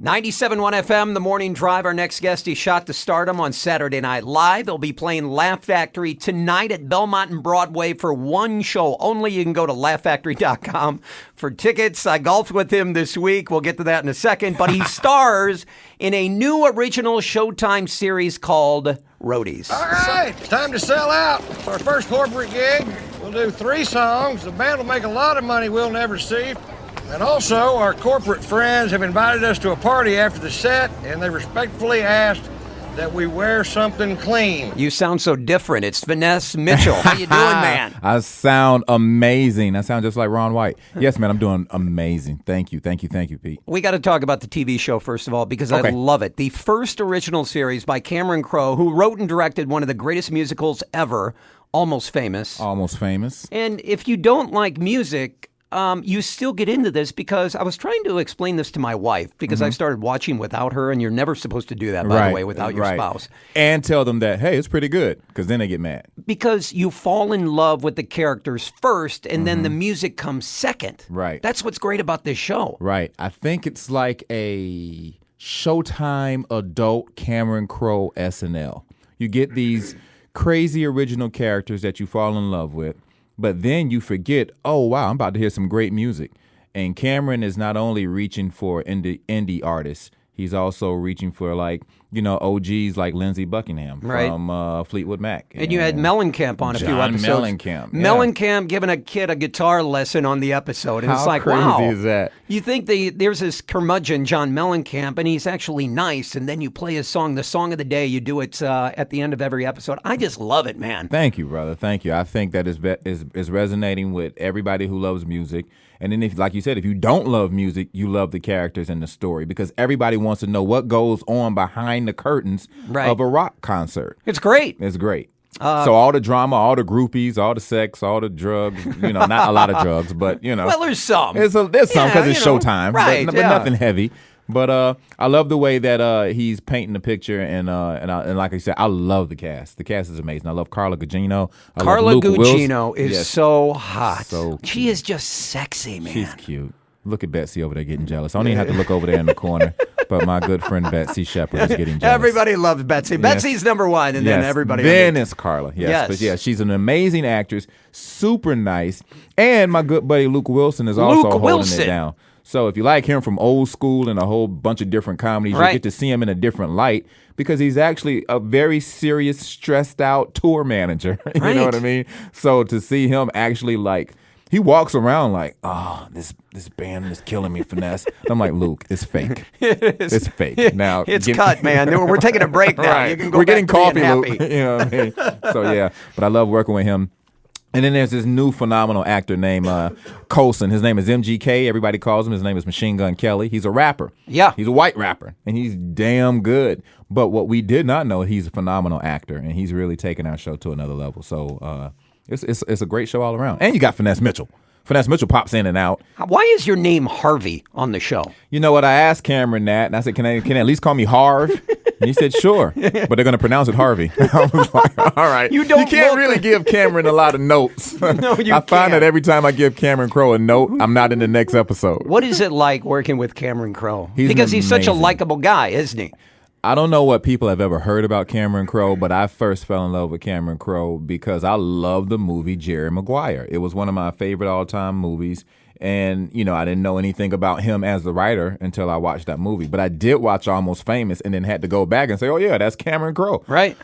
97.1 FM, The Morning Drive. Our next guest, he shot to stardom on Saturday Night Live. They'll be playing Laugh Factory tonight at Belmont and Broadway for one show only. You can go to laughfactory.com for tickets. I golfed with him this week. We'll get to that in a second. But he stars in a new original Showtime series called Roadies. All right, it's time to sell out. It's our first corporate gig. We'll do 3 songs. The band will make a lot of money we'll never see. And also, our corporate friends have invited us to a party after the set, and they respectfully asked that we wear something clean. You sound so different. It's Finesse Mitchell. How you doing, man? I sound amazing. I sound just like Ron White. Yes, man, I'm doing amazing. Thank you, Pete. We got to talk about the TV show, first of all, because I love it. The first original series by Cameron Crowe, who wrote and directed one of the greatest musicals ever, Almost Famous. Almost Famous. And if you don't like music, you still get into this, because I was trying to explain this to my wife, because I started watching without her, and you're never supposed to do that, by the way, without your spouse. And tell them that, hey, it's pretty good, because then they get mad. Because you fall in love with the characters first, and then the music comes second. Right. That's what's great about this show. Right. I think it's like a Showtime adult Cameron Crowe SNL. You get these crazy original characters that you fall in love with, but then you forget, oh, wow, I'm about to hear some great music. And Cameron is not only reaching for indie artists, he's also reaching for, like, you know, OGs like Lindsey Buckingham from Fleetwood Mac. And you had Mellencamp on a few episodes. Mellencamp. Yeah. Mellencamp giving a kid a guitar lesson on the episode. And it's like, crazy wow. is that? You think there's this curmudgeon, John Mellencamp, and he's actually nice, and then you play his song, the song of the day, you do it at the end of every episode. I just love it, man. Thank you, brother. Thank you. I think that is resonating with everybody who loves music. And then, if, like you said, if you don't love music, you love the characters and the story, because everybody wants to know what goes on behind the curtains of a rock concert. It's great. It's great. So all the drama, all the groupies, all the sex, all the drugs, you know, not a lot of drugs, but, you know. Well, there's some. There's some because it's Showtime, but nothing heavy. But I love the way that he's painting the picture, and like I said, I love the cast. The cast is amazing. I love Carla Gugino. Carla Gugino is so hot. So she is just sexy, man. She's cute. Look at Betsy over there getting jealous. I don't even have to look over there in the corner, but my good friend Betsy Shepard is getting jealous. Everybody loves Betsy. Yes. Betsy's number one, and then everybody. Then it's Carla. Yes. But yeah, she's an amazing actress, super nice, and my good buddy Luke Wilson is also holding it down. So if you like him from Old School and a whole bunch of different comedies, you get to see him in a different light, because he's actually a very serious, stressed out tour manager. You know what I mean? So to see him actually, like, he walks around like, oh, this band is killing me, Finesse. And I'm like, Luke, it's fake. It's fake. Now it's cut, man. We're taking a break now. Right. You can go We're back getting to coffee, being Luke. You know what I mean? So yeah, but I love working with him. And then there's this new phenomenal actor named Coulson. His name is MGK. Everybody calls him. His name is Machine Gun Kelly. He's a rapper. Yeah. He's a white rapper, and he's damn good. But what we did not know, he's a phenomenal actor, and he's really taken our show to another level. So it's a great show all around. And you got Finesse Mitchell. Finesse Mitchell pops in and out. Why is your name Harvey on the show? You know what? I asked Cameron that, and I said, can they at least call me Harv? And he said, sure, but they're going to pronounce it Harvey. I was like, all right. You can't really give Cameron a lot of notes. No, you I find that every time I give Cameron Crowe a note, I'm not in the next episode. What is it like working with Cameron Crowe? Because he's such a likable guy, isn't he? I don't know what people have ever heard about Cameron Crowe, but I first fell in love with Cameron Crowe because I love the movie Jerry Maguire. It was one of my favorite all-time movies. And, you know, I didn't know anything about him as the writer until I watched that movie. But I did watch Almost Famous and then had to go back and say, oh, yeah, that's Cameron Crowe. Right.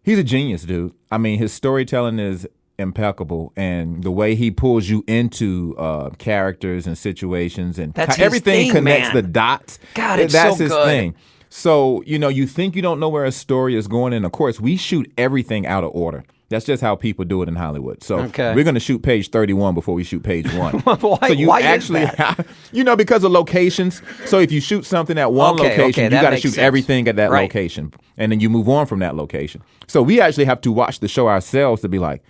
He's a genius, dude. I mean, his storytelling is impeccable, and the way he pulls you into characters and situations, and everything connects the dots. God, it's that's so his good. thing. So, you know, you think you don't know where a story is going, and of course, we shoot everything out of order. That's just how people do it in Hollywood. So we're going to shoot page 31 before we shoot page 1. Why is that? You know, because of locations. So if you shoot something at one location, you got to shoot everything at that location. And then you move on from that location. So we actually have to watch the show ourselves to be like,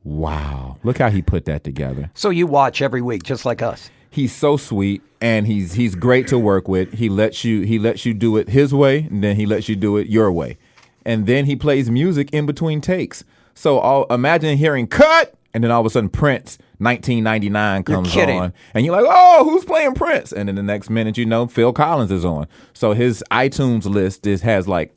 wow, look how he put that together. So you watch every week, just like us. He's so sweet, and he's great to work with. He lets you do it his way, and then he lets you do it your way. And then he plays music in between takes. So imagine hearing cut And then all of a sudden, Prince, 1999 comes on. And you're like, oh, who's playing Prince? And then the next minute, Phil Collins is on. So his iTunes list has like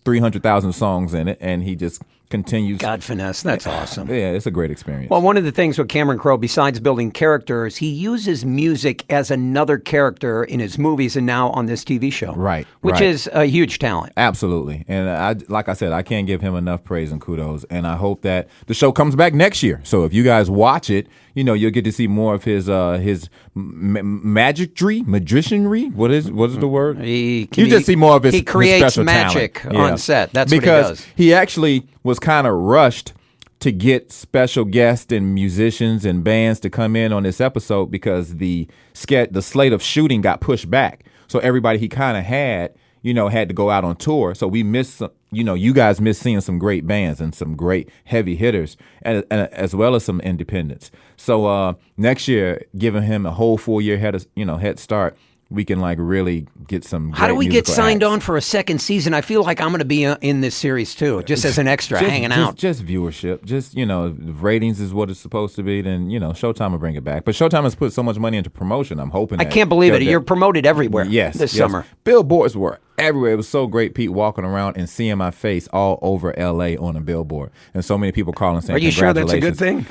300,000 songs in it. And he just continues. God, Finesse, that's awesome. Yeah, it's a great experience. Well, one of the things with Cameron Crowe, besides building characters, he uses music as another character in his movies and now on this TV show. Right. Which is a huge talent. Absolutely. And like I said, I can't give him enough praise and kudos. And I hope that the show comes back next year. So if you guys watch it, you'll get to see more of his magicianry. What is the word? You just see more of his He creates special magic talent. on set. That's because what he does. He actually was kind of rushed to get special guests and musicians and bands to come in on this episode because the slate of shooting got pushed back. So everybody he kind of had to go out on tour. So we missed some, you guys missed seeing some great bands and some great heavy hitters and as well as some independents. So next year, giving him a whole 4 year head start, we can really get some great How do we get signed acts on for a second season? I feel like I'm going to be in this series too, just as an extra, hanging out. Just viewership. Just, if ratings is what it's supposed to be, then, Showtime will bring it back. But Showtime has put so much money into promotion, I'm hoping I can't believe it. You're promoted everywhere this summer. Billboards were everywhere. It was so great, Pete, walking around and seeing my face all over L.A. on a billboard. And so many people calling saying, are you sure that's a good thing?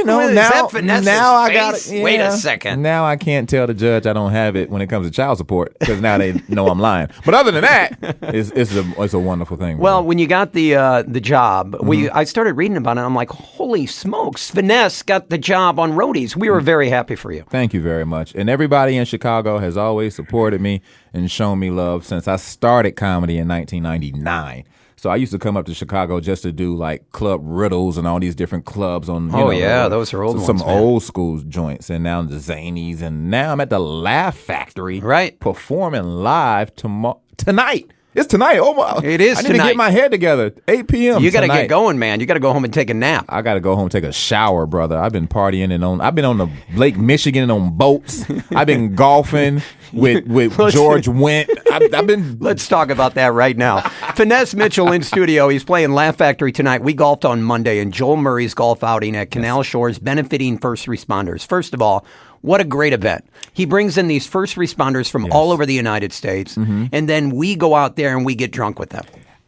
Now I got it. Wait a second. Now I can't tell the judge I don't have it when it comes to child support because now they know I'm lying. But other than that, it's a wonderful thing. Well, when you got the job, I started reading about it. I'm like, holy smokes, Finesse got the job on Roadies. We were very happy for you. Thank you very much. And everybody in Chicago has always supported me and shown me love since I started comedy in 1999. So I used to come up to Chicago just to do Club Riddles and all these different clubs on. Those are old ones. Some old school joints, and now the Zanies, and now I'm at the Laugh Factory, performing live tonight. It's tonight. Oh my! It is. I need to get my head together. 8 p.m. You got to get going, man. You got to go home and take a nap. I got to go home and take a shower, brother. I've been partying I've been on the Lake Michigan on boats. I've been golfing with George Wendt. I've been. Let's talk about that right now. Finesse Mitchell in studio. He's playing Laugh Factory tonight. We golfed on Monday in Joel Murray's golf outing at Canal Shores, benefiting first responders. First of all, what a great event. He brings in these first responders from all over the United States, and then we go out there and we get drunk with them.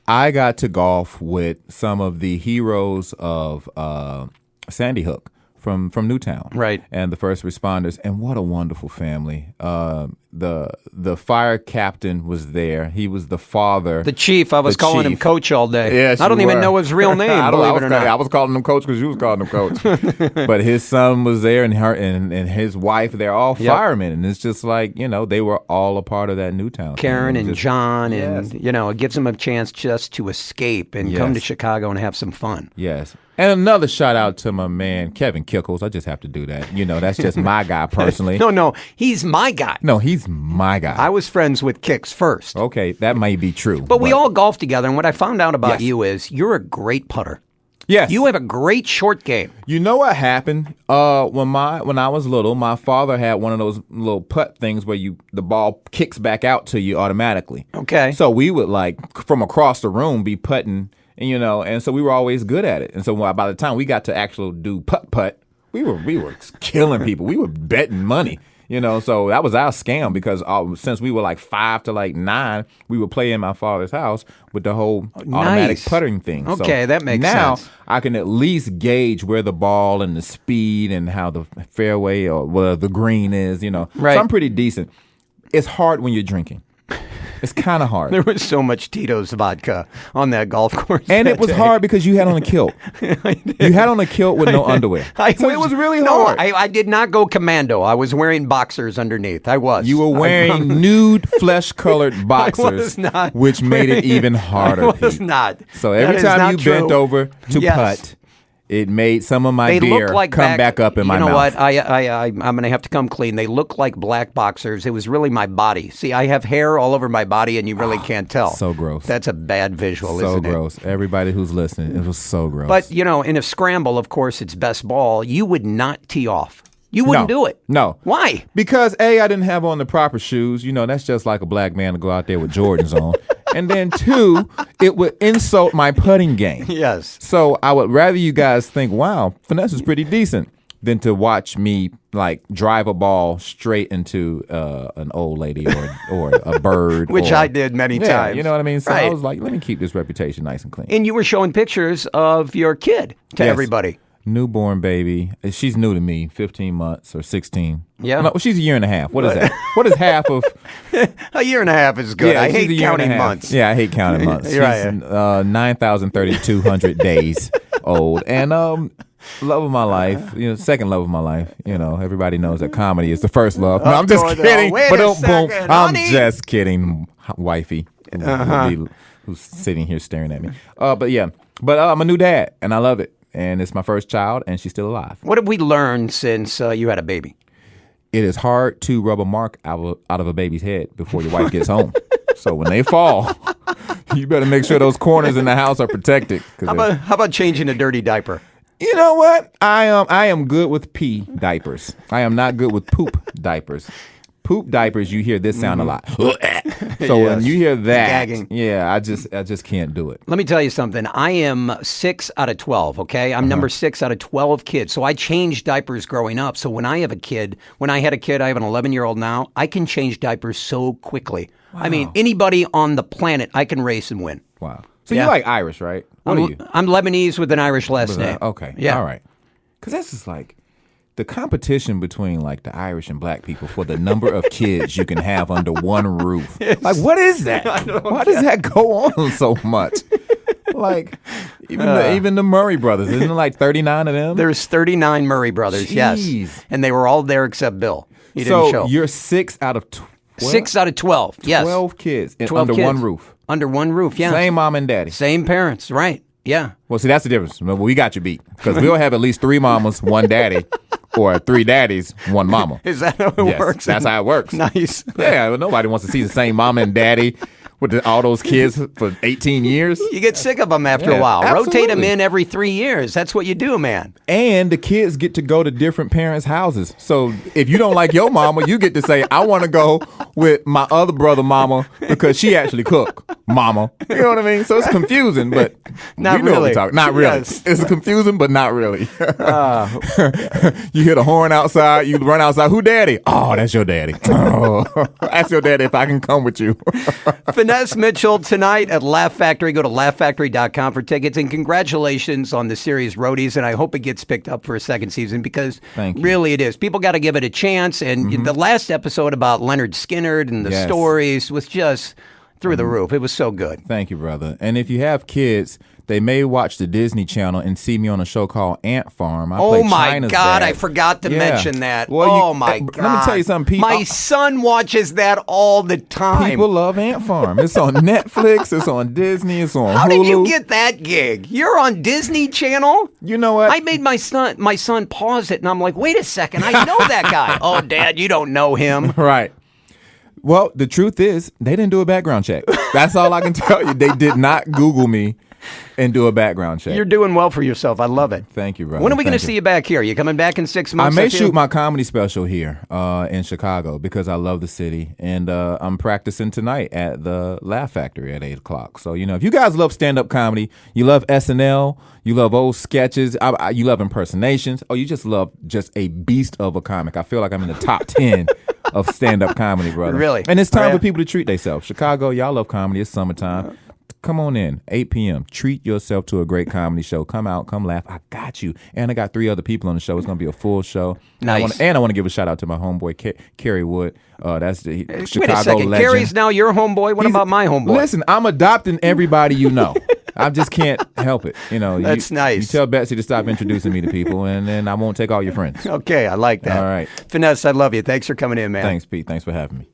I got to golf with some of the heroes of Sandy Hook from Newtown, right? And the first responders, and what a wonderful family. The fire captain was there. He was the father, the chief. I was calling him Coach all day. Yes, I don't even know his real name. I was calling him Coach because you was calling him Coach. But his son was there, and his wife. They're all firemen, and it's just they were all a part of that Newtown. Karen and John, and it gives them a chance just to escape and come to Chicago and have some fun. Yes. And another shout out to my man, Kevin Kickles. I just have to do that. That's just my guy personally. No, he's my guy. No, he's my guy. I was friends with Kicks first. Okay, that might be true. But we all golf together, and what I found out about you is you're a great putter. Yes. You have a great short game. You know what happened? When I was little, my father had one of those little putt things where the ball kicks back out to you automatically. Okay. So we would from across the room be putting. And so we were always good at it. And so by the time we got to actually do putt, we were killing people. We were betting money. So that was our scam because since we were 5 to 9, we would play in my father's house with the whole automatic putting thing. Okay, that makes sense. Now I can at least gauge where the ball and the speed and how the fairway or where the green is. Right. So I'm pretty decent. It's hard when you're drinking. It's kind of hard. There was so much Tito's vodka on that golf course. And it was hard because you had on a kilt. You had on a kilt with no underwear. So it was really hard. No, I did not go commando. I was wearing boxers underneath. I was. You were wearing nude flesh-colored boxers, I was not which made it even harder. I was not. So every time you bent over to putt, it made some of my beer come back up in my mouth. You know what? I'm going to have to come clean. They look like black boxers. It was really my body. See, I have hair all over my body, and you really can't tell. So gross. That's a bad visual, isn't it? So gross. Everybody who's listening, it was so gross. But, in a scramble, of course, it's best ball. You would not tee off. You wouldn't do it. No. Why? Because, A, I didn't have on the proper shoes. That's just like a black man to go out there with Jordans on. And then 2, it would insult my putting game. Yes. So I would rather you guys think, wow, Finesse is pretty decent, than to watch me like drive a ball straight into an old lady or a bird. Which I did many times. You know what I mean? So right. I was like, let me keep this reputation nice and clean. And you were showing pictures of your kid to everybody. Newborn baby. She's new to me, 15 months or 16. Yeah. No, she's a year and a half. What is that? What is half of? A year and a half is good. Yeah, I hate counting months. Yeah, I hate counting months. She's right. 9,300 days old. And love of my life, second love of my life. Everybody knows that comedy is the first love. No, I'm just kidding. I'm just kidding, wifey, who's sitting here staring at me. But I'm a new dad, and I love it. And it's my first child, and she's still alive. What have we learned since you had a baby? It is hard to rub a mark out of a baby's head before your wife gets home. So when they fall, you better make sure those corners in the house are protected. How about changing a dirty diaper? You know what? I am good with pee diapers. I am not good with poop diapers. Poop diapers, you hear this sound a lot. So when you hear that, gagging. Yeah, I just can't do it. Let me tell you something. I am 6 out of 12, okay? I'm number 6 out of 12 kids. So I changed diapers growing up. So when I had a kid, I have an 11-year-old now, I can change diapers so quickly. Wow. I mean, anybody on the planet, I can race and win. Wow. So you like Irish, right? What are you? I'm Lebanese with an Irish last name. Okay. Yeah. All right. Because this is like the competition between like the Irish and black people for the number of kids you can have under one roof. Like, what is that? Why does that go on so much? Like, even the Murray brothers, isn't there like 39 of them? There's 39 Murray brothers, yes. And they were all there except Bill. He didn't show. So you're 6 out of 12? 6 out of 12, yes. 12 kids 12 under kids. one roof. Under one roof, yeah. Same mom and daddy. Same parents, right. Yeah. Well, see, that's the difference. Well, we got you beat. Because we'll have at least 3 mamas, 1 daddy, or 3 daddies, 1 mama. Is that how it works? That's how it works. Nice. Yeah, well, nobody wants to see the same mama and daddy with all those kids for 18 years. You get sick of them after a while. Absolutely. Rotate them in every 3 years. That's what you do, man. And the kids get to go to different parents' houses. So if you don't like your mama, you get to say, I want to go with my other brother mama because she actually cook, mama. You know what I mean? So it's confusing, but not you know really. What we're talking. Not really. Yes. It's confusing, but not really. You hear the horn outside. You run outside. Who daddy? Oh, that's your daddy. Oh, ask your daddy if I can come with you. Finesse Mitchell tonight at Laugh Factory. Go to laughfactory.com for tickets. And congratulations on the series Roadies. And I hope it gets picked up for a second season because really it is. People got to give it a chance. And the last episode about Leonard Skinner and the stories was just through the roof. It was so good. Thank you, brother. And if you have kids, they may watch the Disney Channel and see me on a show called Ant Farm. Oh, my God. I forgot to mention that. Well, my God. Let me tell you something. My son watches that all the time. People love Ant Farm. It's on Netflix. It's on Disney. It's on Hulu. How did you get that gig? You're on Disney Channel? You know what? I made my son pause it, and I'm like, wait a second. I know that guy. Oh, Dad, you don't know him. Right. Well, the truth is, they didn't do a background check. That's all I can tell you. They did not Google me and do a background check. You're doing well for yourself. I love it. Thank you, brother. When are we going to see you back here? You coming back in 6 months? I may shoot my comedy special here in Chicago because I love the city. And I'm practicing tonight at the Laugh Factory at 8 o'clock. So, if you guys love stand-up comedy, you love SNL, you love old sketches, you love impersonations, or you just love just a beast of a comic. I feel like I'm in the top 10 of stand-up comedy, brother. Really? And it's time for people to treat themselves. Chicago, y'all love comedy. It's summertime. Come on in, 8 p.m. Treat yourself to a great comedy show. Come out, come laugh. I got you. And I got 3 other people on the show. It's going to be a full show. Nice. I want to give a shout out to my homeboy, Kerry Wood. That's the Chicago Wait a second. legend. Kerry's now your homeboy? What about my homeboy? Listen, I'm adopting everybody you know. I just can't help it. That's nice. You tell Betsy to stop introducing me to people, and then I won't take all your friends. Okay, I like that. All right. Finesse, I love you. Thanks for coming in, man. Thanks, Pete. Thanks for having me.